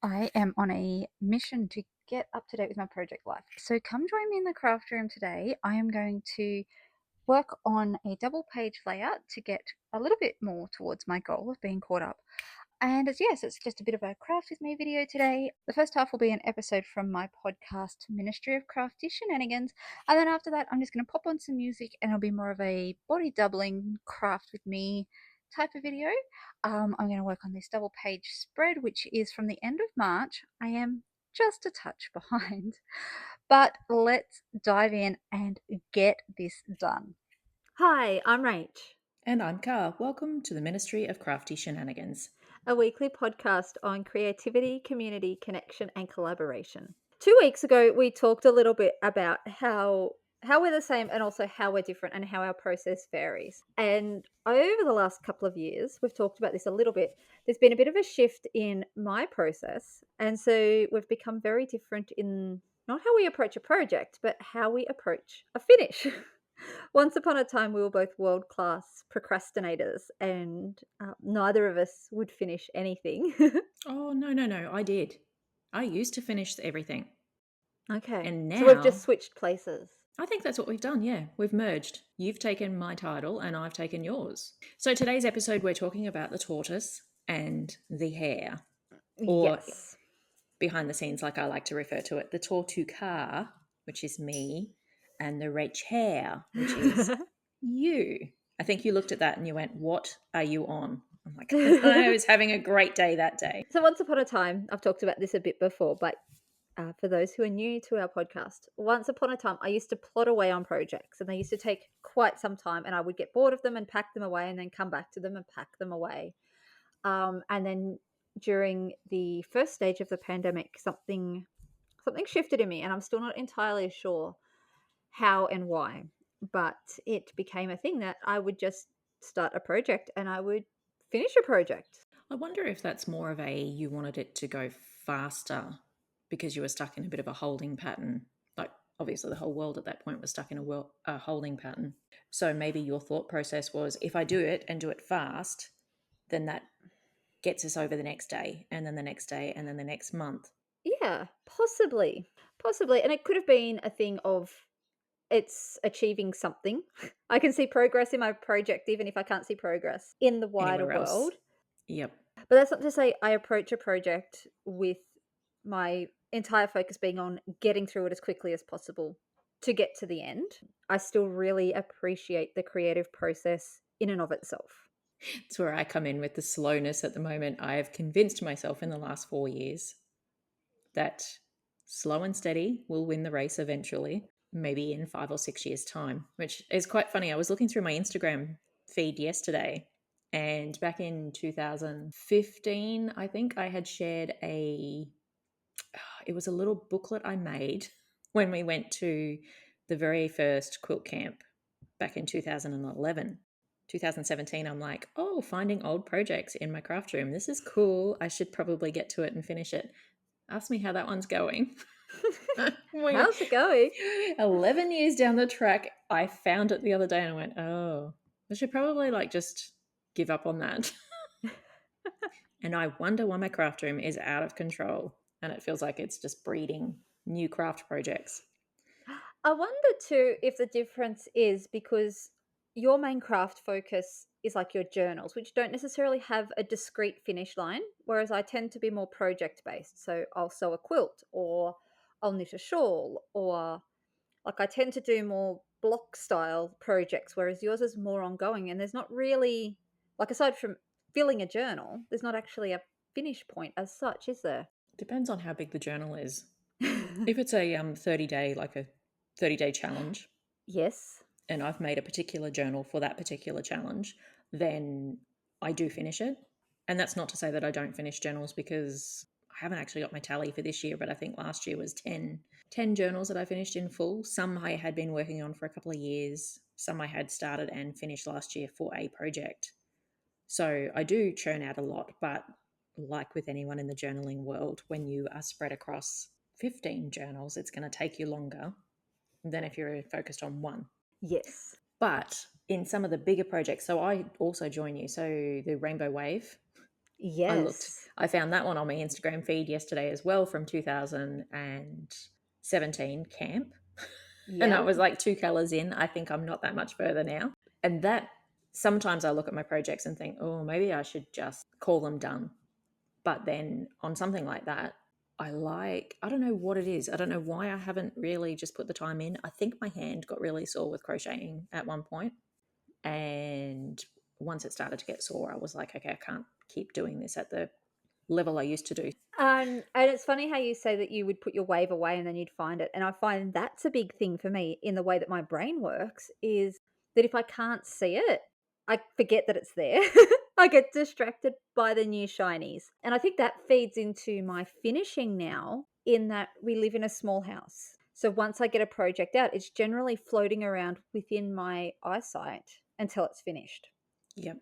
I am on a mission to get up to date with my project life. So come join me in the craft room today. I am going to work on a double page layout to get a little bit more towards my goal of being caught up. And yes, it's just a bit of a craft with me video today. The first half will be an episode from my podcast, Ministry of Crafty Shenanigans. And then after that, I'm just going to pop on some music and it'll be more of a body doubling craft with me type of video. I'm going to work on this double page spread, which is from the end of March. I am just a touch behind, but let's dive in and get this done. Hi, I'm Rach, And I'm Car. Welcome to the Ministry of Crafty Shenanigans. a weekly podcast on creativity, community, connection, and collaboration. 2 weeks ago, we talked a little bit about how we're the same and also how we're different and how our process varies. And over the last couple of years, we've talked about this a little bit. There's been a bit of a shift in my process, and so we've become very different in not how we approach a project, but how we approach a finish. Once upon a time, we were both world class procrastinators, and neither of us would finish anything. Oh, no, I did. I used to finish everything. Okay. And So we've just now, switched places. I think that's what we've done. Yeah, we've merged. You've taken my title and I've taken yours. So today's episode, we're talking about the tortoise and the hare, or Yes. behind the scenes, like I like to refer to it, the tortuga, which is me, and the Rach hare, which is you. I think you looked at that and you went, "What are you on?" I'm like, I was having a great day that day. So once upon a time, I've talked about this a bit before, but for those who are new to our podcast, once upon a time, I used to plot away on projects and they used to take quite some time and I would get bored of them and pack them away and then come back to them and pack them away. And then during the first stage of the pandemic, something shifted in me and I'm still not entirely sure how and why, but it became a thing that I would just start a project and I would finish a project. I wonder if that's more of a you wanted it to go faster because you were stuck in a bit of a holding pattern. Like, obviously, the whole world at that point was stuck in a holding pattern. So maybe your thought process was if I do it and do it fast, then that gets us over the next day and then the next day and then the next month. Yeah, possibly. Possibly. And it could have been a thing of it's achieving something. I can see progress in my project, even if I can't see progress in the wider Anywhere else. world. Yep. But that's not to say I approach a project with my entire focus being on getting through it as quickly as possible to get to the end. I still really appreciate the creative process in and of itself. It's where I come in with the slowness at the moment. I have convinced myself in the last 4 years that slow and steady will win the race eventually, maybe in 5 or 6 years' time, which is quite funny. I was looking through my Instagram feed yesterday, and back in 2015, I think I had shared it was a little booklet I made when we went to the very first quilt camp back in 2011. 2017, I'm like, oh, finding old projects in my craft room. This is cool. I should probably get to it and finish it. Ask me how that one's going. How's it going? 11 years down the track, I found it the other day and I went, oh, I should probably just give up on that. And I wonder why my craft room is out of control and it feels like it's just breeding new craft projects. I wonder too if the difference is because your main craft focus is like your journals, which don't necessarily have a discrete finish line, whereas I tend to be more project based. So I'll sew a quilt or I'll knit a shawl or like I tend to do more block style projects, whereas yours is more ongoing and there's not really like aside from filling a journal, there's not actually a finish point as such, is there? Depends on how big the journal is. If it's a 30-day, like a 30-day challenge, Yes. and I've made a particular journal for that particular challenge, then I do finish it. And that's not to say that I don't finish journals, because I haven't actually got my tally for this year, but I think last year was 10 journals that I finished in full. Some I had been working on for a couple of years. Some I had started and finished last year for a project. So I do churn out a lot, but like with anyone in the journaling world, when you are spread across 15 journals, it's going to take you longer than if you're focused on one. Yes. But in some of the bigger projects, so I also join you. So the Rainbow Wave, Yes. I found that one on my Instagram feed yesterday as well from 2017 camp. And I Yep. was like 2 colors in. I think I'm not that much further now. And that sometimes I look at my projects and think, oh, maybe I should just call them done. But then on something like that, I don't know what it is. I don't know why I haven't really just put the time in. I think my hand got really sore with crocheting at one point. And once it started to get sore, I was like, okay, I can't keep doing this at the level I used to do. And it's funny how you say that you would put your wave away and then you'd find it. And I find that's a big thing for me in the way that my brain works is that if I can't see it, I forget that it's there. I get distracted by the new shinies. And I think that feeds into my finishing now, in that we live in a small house. So once I get a project out, it's generally floating around within my eyesight until it's finished. Yep.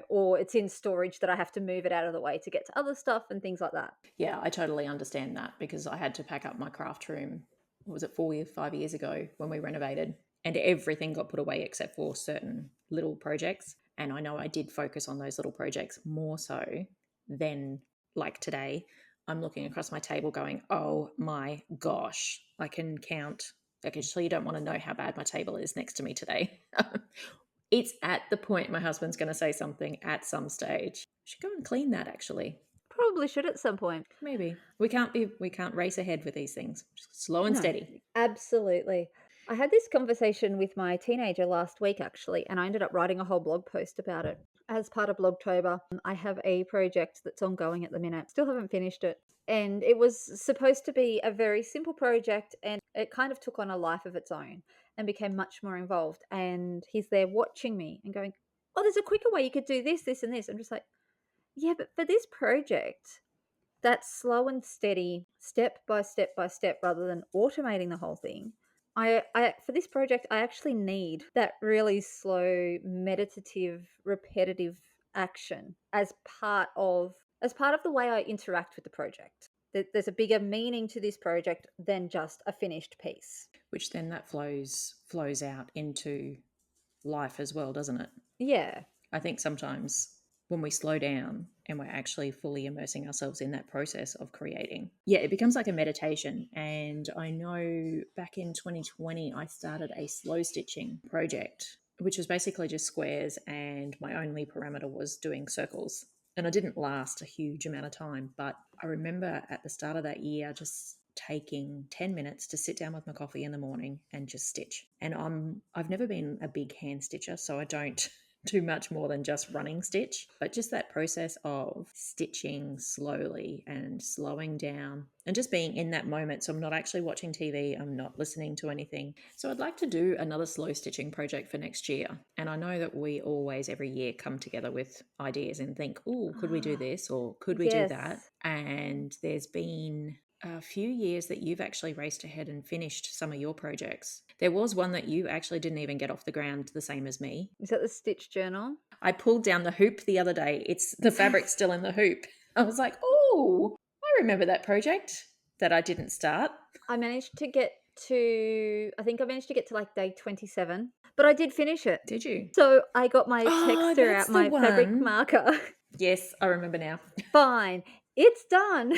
Or it's in storage that I have to move it out of the way to get to other stuff and things like that. Yeah, I totally understand that because I had to pack up my craft room, what was it, 5 years ago when we renovated, and everything got put away except for certain little projects. And I know I did focus on those little projects more so than like today. I'm looking across my table going, oh my gosh, I can count. I can tell you don't want to know how bad my table is next to me today. It's at the point my husband's going to say something at some stage. Should go and clean that actually. Probably should at some point. Maybe. We can't race ahead with these things. Just slow and No, steady. absolutely. I had this conversation with my teenager last week, actually, and I ended up writing a whole blog post about it. As part of Blogtober, I have a project that's ongoing at the minute. Still haven't finished it. And it was supposed to be a very simple project, and it kind of took on a life of its own and became much more involved. And he's there watching me and going, oh, there's a quicker way you could do this, this, and this. I'm just like, yeah, but for this project, that slow and steady, step by step by step, rather than automating the whole thing. I for this project, I actually need that really slow, meditative, repetitive action as part of the way I interact with the project. There's a bigger meaning to this project than just a finished piece. Which then that flows out into life as well, doesn't it? Yeah. I think sometimes when we slow down and we're actually fully immersing ourselves in that process of creating, yeah, it becomes like a meditation. And I know back in 2020, I started a slow stitching project, which was basically just squares, and my only parameter was doing circles. And I didn't last a huge amount of time, but I remember at the start of that year just taking 10 minutes to sit down with my coffee in the morning and just stitch. And I've never been a big hand stitcher, so I don't do much more than just running stitch, but just that process of stitching slowly and slowing down and just being in that moment. So I'm not actually watching TV, I'm not listening to anything. So I'd like to do another slow stitching project for next year. And I know that we always every year come together with ideas and think, oh, could we do this or could we do that? Yes. And there's been a few years that you've actually raced ahead and finished some of your projects. There was one that you actually didn't even get off the ground the same as me. Is that the Stitch Journal? I pulled down the hoop the other day. It's the fabric still in the hoop. I was like, oh, I remember that project that I didn't start. I managed to get to like day 27, but I did finish it. Did you? So I got my Oh, texture that's out, the my fabric one. marker. Yes, I remember now. Fine, it's done.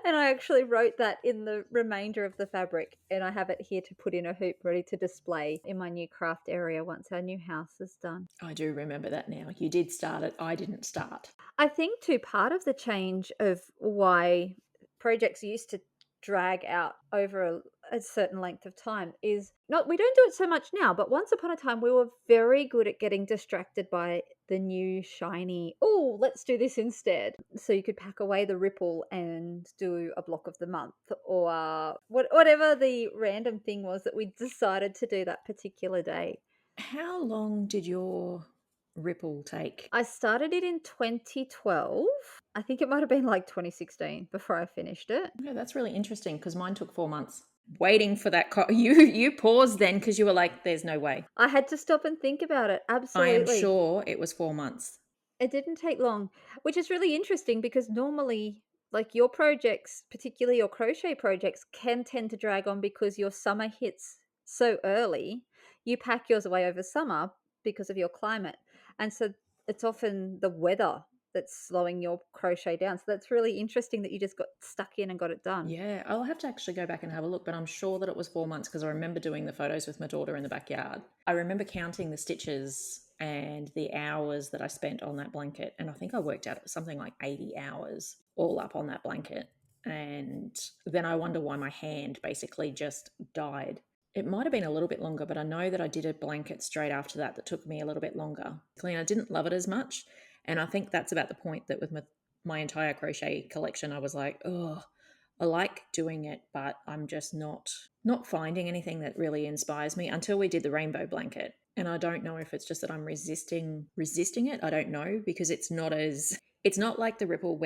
And I actually wrote that in the remainder of the fabric, and I have it here to put in a hoop ready to display in my new craft area once our new house is done. I do remember that now. You did start it. I didn't start. I think too, part of the change of why projects used to drag out over a certain length of time is not, we don't do it so much now, but once upon a time we were very good at getting distracted by the new shiny, oh, let's do this instead. So you could pack away the ripple and do a block of the month, or whatever the random thing was that we decided to do that particular day. How long did your ripple take? I started it in 2012. I think it might have been like 2016 before I finished it. Yeah, that's really interesting because mine took 4 months. Waiting for that. You paused then because you were like, there's no way. I had to stop and think about it. I am Absolutely. sure it was 4 months. It didn't take long, which is really interesting because normally, like your projects, particularly your crochet projects, can tend to drag on because your summer hits so early. You pack yours away over summer because of your climate. And so it's often the weather that's slowing your crochet down. So that's really interesting that you just got stuck in and got it done. Yeah, I'll have to actually go back and have a look, but I'm sure that it was 4 months because I remember doing the photos with my daughter in the backyard. I remember counting the stitches and the hours that I spent on that blanket, and I think I worked out it was something like 80 hours all up on that blanket. And then I wonder why my hand basically just died. It might have been a little bit longer, but I know that I did a blanket straight after that that took me a little bit longer. And I didn't love it as much, and I think that's about the point that with my entire crochet collection, I was like, oh, I like doing it, but I'm just not finding anything that really inspires me until we did the rainbow blanket. And I don't know if it's just that I'm resisting it. I don't know, because it's not like the Ripple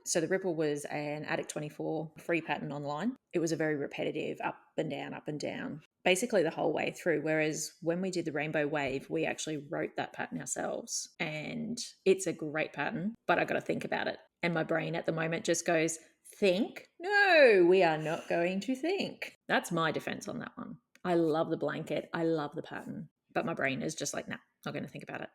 so the Ripple was an Addict 24 free pattern online. It was a very repetitive up and down, basically the whole way through. Whereas when we did the rainbow wave, we actually wrote that pattern ourselves, and it's a great pattern, but I got to think about it. And my brain at the moment just goes, think? No, we are not going to think. That's my defense on that one. I love the blanket. I love the pattern. But my brain is just like, nah, not going to think about it.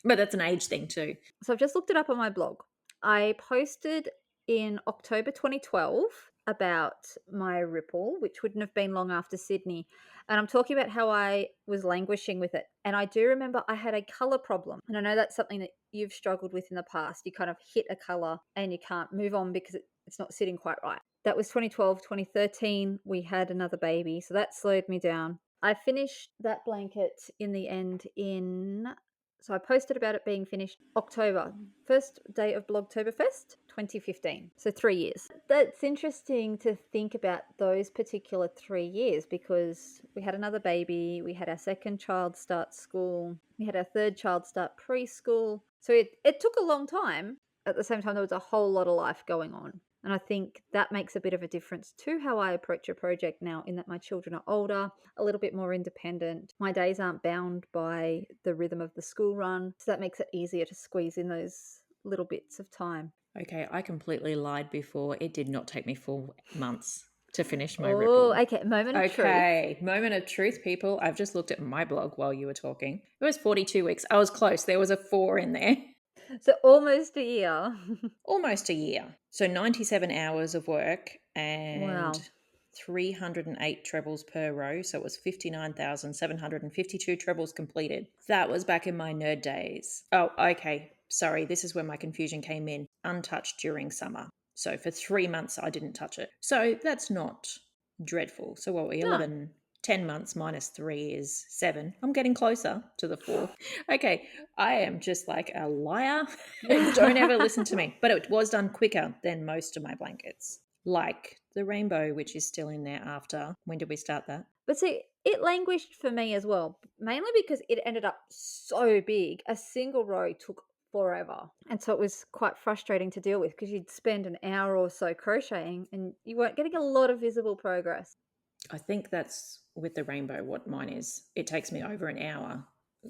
But that's an age thing too. So I've just looked it up on my blog. I posted in October 2012 about my Ripple, which wouldn't have been long after Sydney. And I'm talking about how I was languishing with it. And I do remember I had a color problem. And I know that's something that you've struggled with in the past. You kind of hit a color and you can't move on because it's not sitting quite right. That was 2012. 2013, we had another baby. So that slowed me down. I finished that blanket in the end so I posted about it being finished October, first day of Blogtoberfest 2015. So 3 years. That's interesting to think about those particular 3 years because we had another baby, we had our second child start school, we had our third child start preschool. So it took a long time. At the same time, there was a whole lot of life going on. And I think that makes a bit of a difference to how I approach a project now, in that my children are older, a little bit more independent. My days aren't bound by the rhythm of the school run. So that makes it easier to squeeze in those little bits of time. Okay, I completely lied before. It did not take me 4 months to finish my Oh, Ripple. okay. Moment of truth. Okay, moment of truth, people. I've just looked at my blog while you were talking. It was 42 weeks. I was close. There was a 4 in there. So almost a year. Almost a year. So 97 hours of work and Wow. 308 trebles per row. So it was 59,752 trebles completed. That was back in my nerd days. Oh, okay. Sorry, this is where my confusion came in. Untouched during summer. So for 3 months, I didn't touch it. So that's not dreadful. So what were we? No. 11, 10 months minus 3 is 7. I'm getting closer to the 4. Okay, I am just like a liar. Don't ever listen to me. But it was done quicker than most of my blankets. Like the rainbow, which is still in there after. When did we start that? But see, it languished for me as well, mainly because it ended up so big. A single row took forever. And so it was quite frustrating to deal with because you'd spend an hour or so crocheting and you weren't getting a lot of visible progress. I think that's with the rainbow what mine is. It takes me over an hour.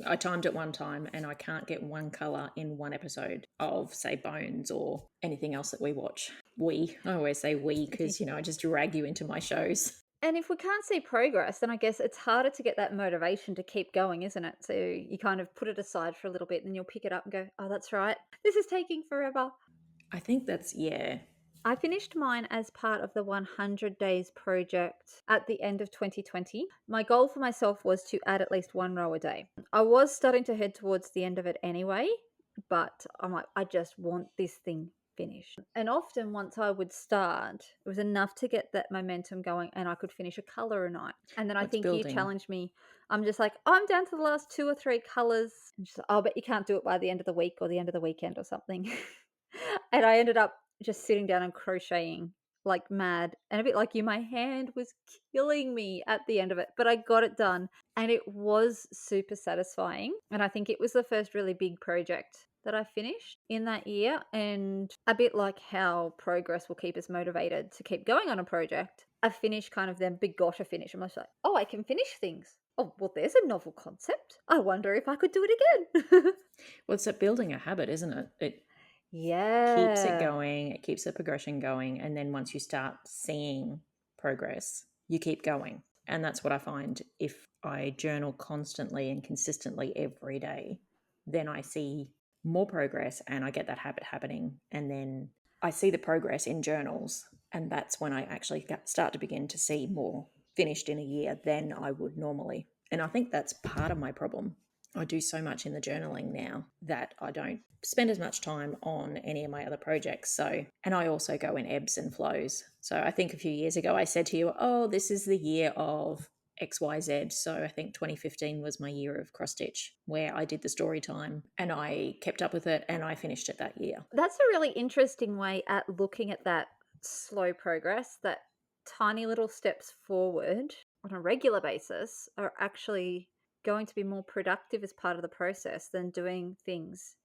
I timed it one time and I can't get one colour in one episode of, say, Bones or anything else that we watch. I always say we because, I just drag you into my shows. And if we can't see progress, then I guess it's harder to get that motivation to keep going, isn't it? So you kind of put it aside for a little bit and then you'll pick it up and go, oh, that's right. This is taking forever. I think that's, yeah. I finished mine as part of the 100 Days project at the end of 2020. My goal for myself was to add at least one row a day. I was starting to head towards the end of it anyway, but I'm like, I just want this thing finished. And often once I would start, it was enough to get that momentum going and I could finish a color a night. And then I think you challenged me. I'm just like, I'm down to the last 2 or 3 colors. And she's like, oh, but you can't do it by the end of the week or the end of the weekend or something. And I ended up just sitting down and crocheting like mad. And a bit like you, my hand was killing me at the end of it, but I got it done and it was super satisfying. And I think it was the first really big project that I finished in that year. And a bit like how progress will keep us motivated to keep going on a project, a finish kind of then begot a finish. I'm just like, oh, I can finish things. Oh, well, there's a novel concept. I wonder if I could do it again. Well, it's that building a habit, isn't it? It keeps it going, it keeps the progression going, and then once you start seeing progress, you keep going. And that's what I find. If I journal constantly and consistently every day, then I see more progress and I get that habit happening. And then I see the progress in journals. And that's when I actually start to begin to see more finished in a year than I would normally. And I think that's part of my problem. I do so much in the journaling now that I don't spend as much time on any of my other projects. So, and I also go in ebbs and flows. So I think a few years ago I said to you, oh, this is the year of XYZ. So I think 2015 was my year of cross stitch, where I did the story time and I kept up with it and I finished it that year. That's a really interesting way at looking at that slow progress, that tiny little steps forward on a regular basis are actually going to be more productive as part of the process than doing things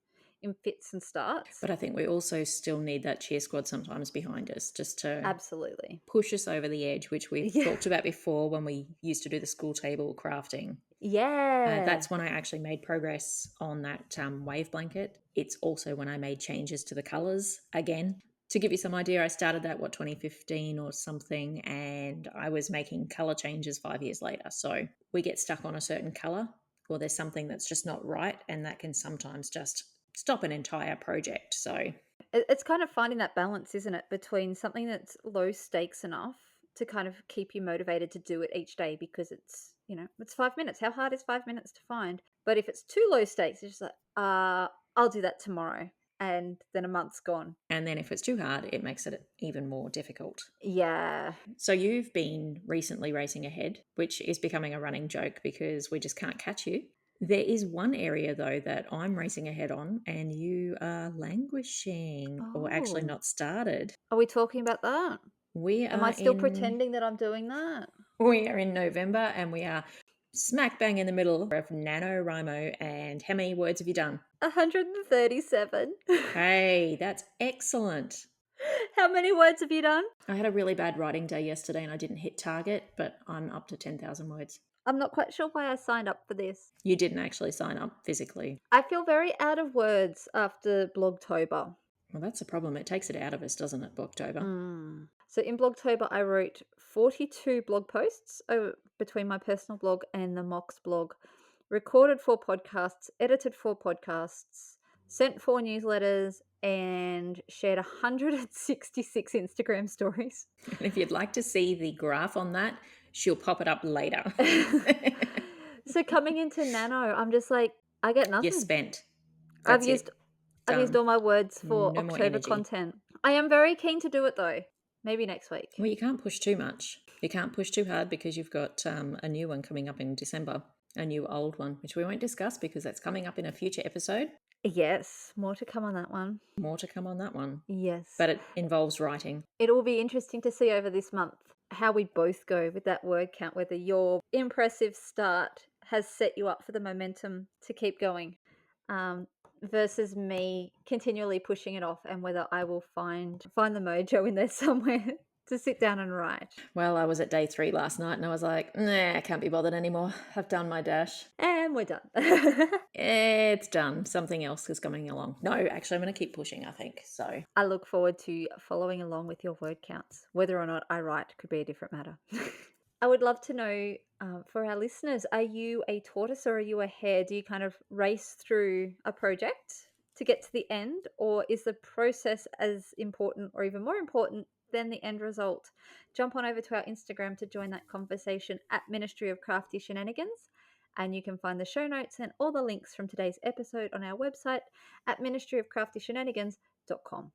in fits and starts. But I think we also still need that cheer squad sometimes behind us just to Absolutely push us over the edge, which we've talked about before when we used to do the school table crafting. That's when I actually made progress on that wave blanket. It's also when I made changes to the colours again. To give you some idea, I started that, 2015 or something, and I was making colour changes 5 years later. So we get stuck on a certain colour or there's something that's just not right, and that can sometimes just stop an entire project. So it's kind of finding that balance, isn't it, between something that's low stakes enough to kind of keep you motivated to do it each day because it's, it's 5 minutes. How hard is 5 minutes to find? But if it's too low stakes, it's just like, I'll do that tomorrow. And then a month's gone. And then if it's too hard, it makes it even more difficult. Yeah. So you've been recently racing ahead, which is becoming a running joke because we just can't catch you. There is one area, though, that I'm racing ahead on and you are languishing or actually not started. Are we talking about that? Am I still pretending that I'm doing that? We are in November and we are smack bang in the middle of NaNoWriMo. And how many words have you done? 137. Hey, that's excellent. How many words have you done? I had a really bad writing day yesterday and I didn't hit target, but I'm up to 10,000 words. I'm not quite sure why I signed up for this. You didn't actually sign up physically. I feel very out of words after Blogtober. Well, that's a problem. It takes it out of us, doesn't it, Blogtober? So in Blogtober, I wrote 42 blog posts between my personal blog and the Mox blog, recorded 4 podcasts, edited 4 podcasts, sent 4 newsletters, and shared 166 Instagram stories. And if you'd like to see the graph on that, she'll pop it up later. So coming into Nano, I'm just like, I get nothing. You're spent. I've used all my words for October content. I am very keen to do it though. Maybe next week. Well, you can't push too much. You can't push too hard because you've got a new one coming up in December, a new old one, which we won't discuss because that's coming up in a future episode. Yes, more to come on that one. More to come on that one. Yes. But it involves writing. It will be interesting to see over this month how we both go with that word count, whether your impressive start has set you up for the momentum to keep going versus me continually pushing it off, and whether I will find the mojo in there somewhere to sit down and write. Well, I was at day 3 last night and I was like, nah, I can't be bothered anymore. I've done my dash. And we're done. It's done. Something else is coming along. No, actually, I'm going to keep pushing, I think. So I look forward to following along with your word counts. Whether or not I write could be a different matter. I would love to know for our listeners, are you a tortoise or are you a hare? Do you kind of race through a project to get to the end, or is the process as important or even more important than the end result? Jump on over to our Instagram to join that conversation at Ministry of Crafty Shenanigans, and you can find the show notes and all the links from today's episode on our website at ministryofcraftyshenanigans.com.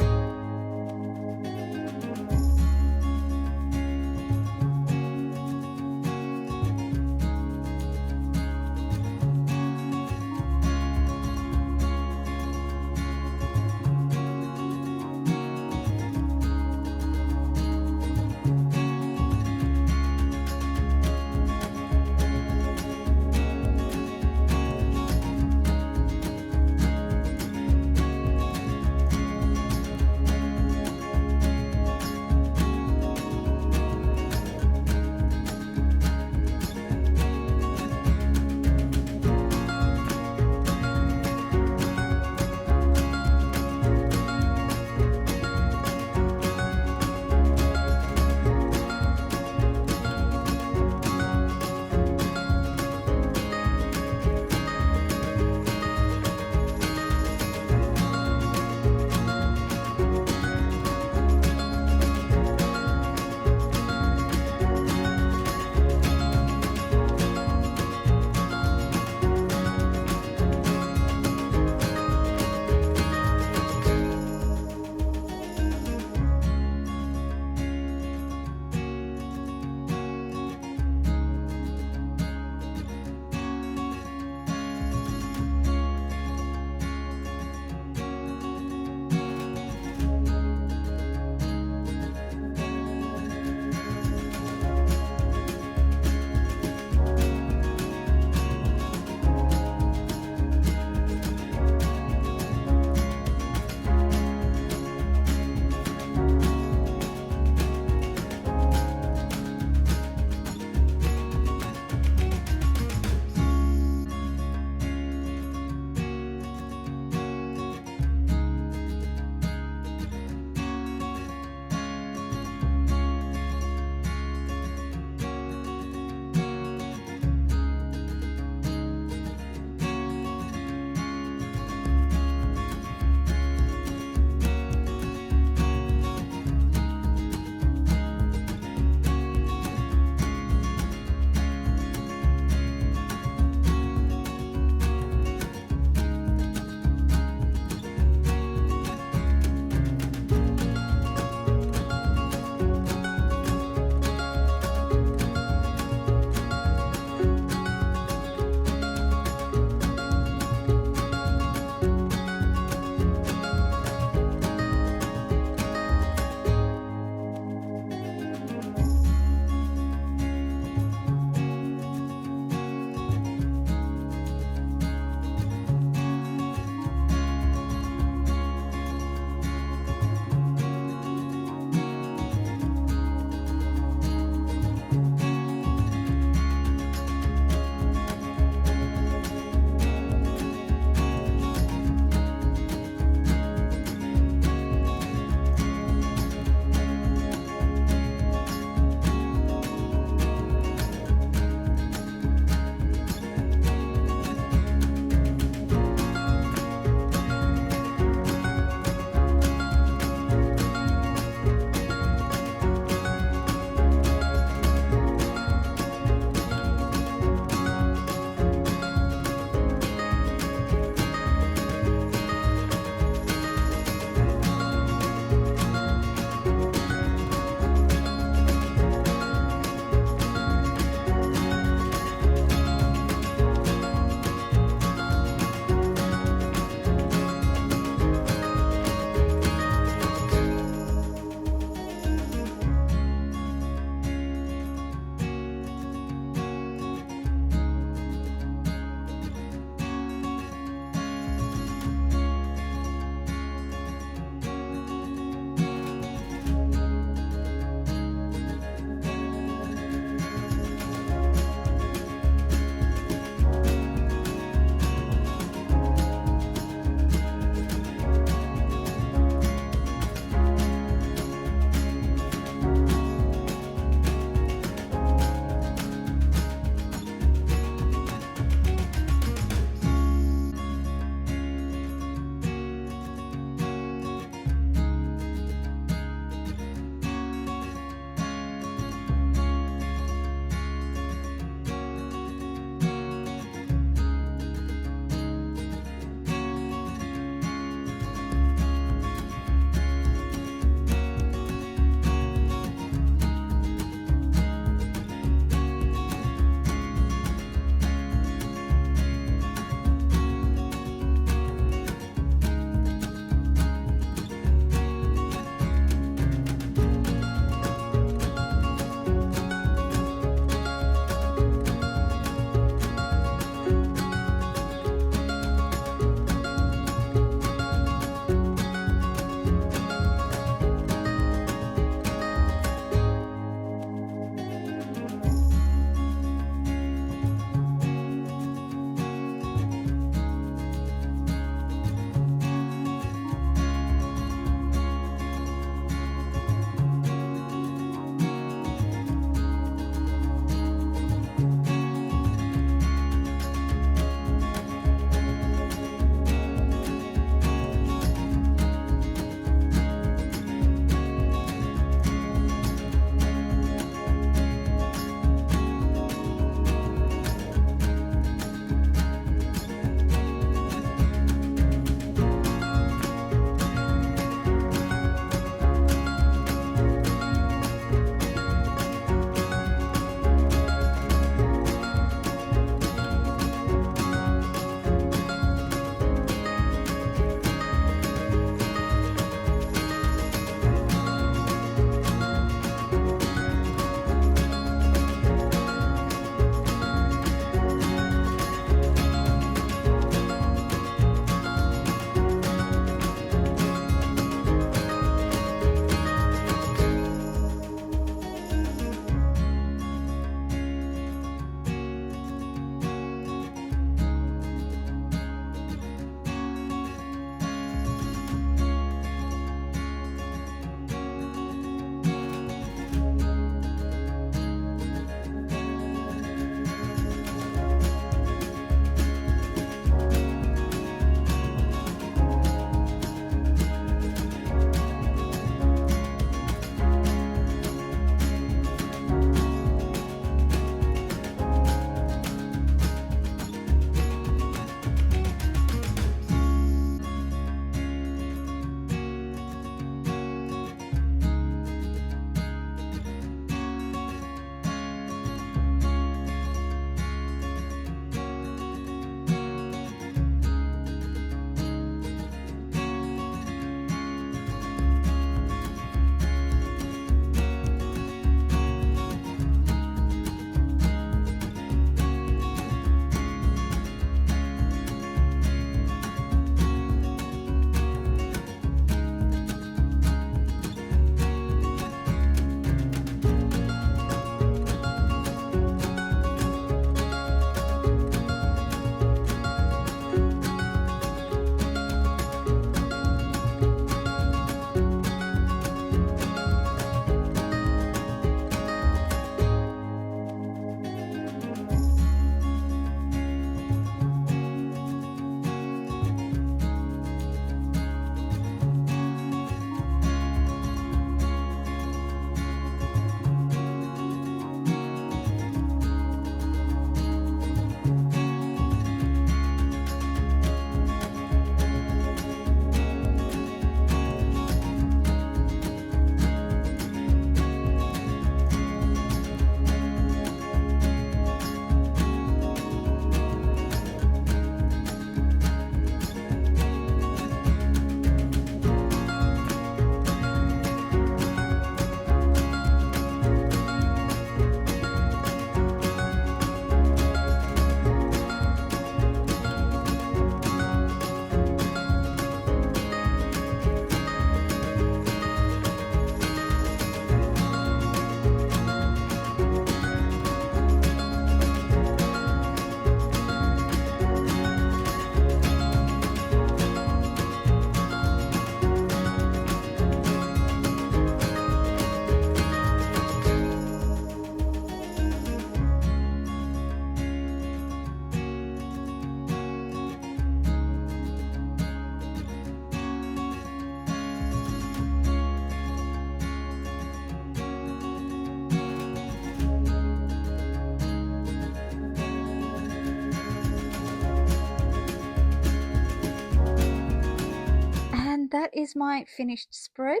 that is my finished spread.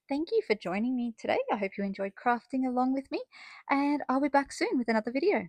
Thank you for joining me today. I hope you enjoyed crafting along with me, and I'll be back soon with another video.